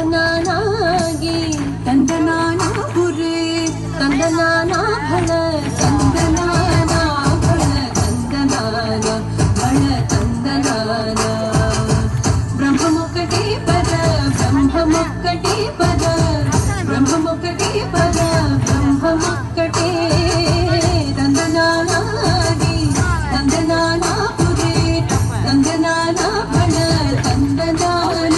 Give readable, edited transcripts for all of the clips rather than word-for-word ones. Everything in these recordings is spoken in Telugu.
ತಂದನಾನಾಗಿ ತಂದನಾನ ಪುರೇ ತಂದನಾನ ಫಲ ತಂದನಾನ ಫಲ ತಂದನಾನ ಫಲ ತಂದನಾನ ಬ್ರಹ್ಮಮುಕ್ಕಟೇ ಪದ ಬ್ರಹ್ಮಮುಕ್ಕಟೇ ಪದ ಬ್ರಹ್ಮಮುಕ್ಕಟೇ ಪದ ಬ್ರಹ್ಮಮುಕ್ಕಟೇ ತಂದನಾನಾಗಿ ತಂದನಾನ ಪುರೇ ತಂದನಾನ ಫಲ ತಂದನಾನ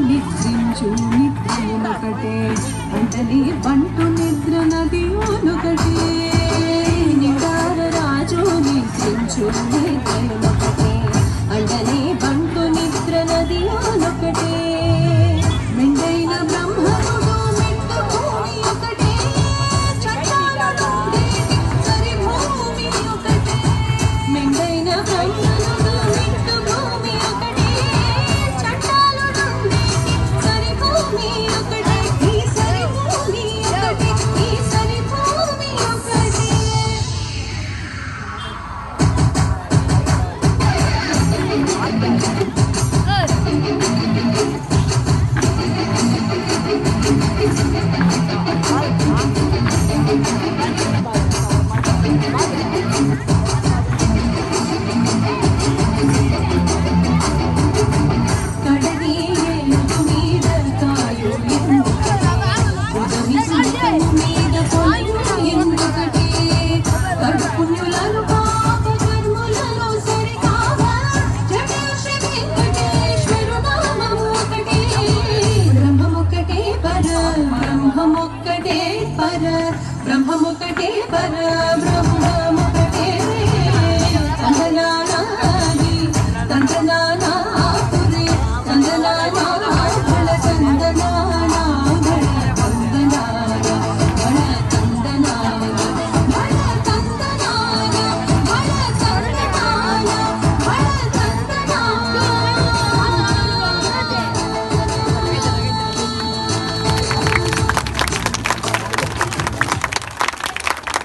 నిద్రించు నిద్రనొకటే అంటని బంటు నిద్ర నదియోనొకటే నిండార రాజు నిద్రించు నిద్రనొకటే అంటని బంటు నిద్ర నదియోనొకటే మెండైన బ్రహ్మముడు మెట్టు భూమి ఒకటే చట్టాలుండే సరి భూమి ఒకటే మెండైన బ్రహ్మముడు మెట్టు భూమి ఒకటే బ్రహ్మముక్కటే పర బ్రహ్మ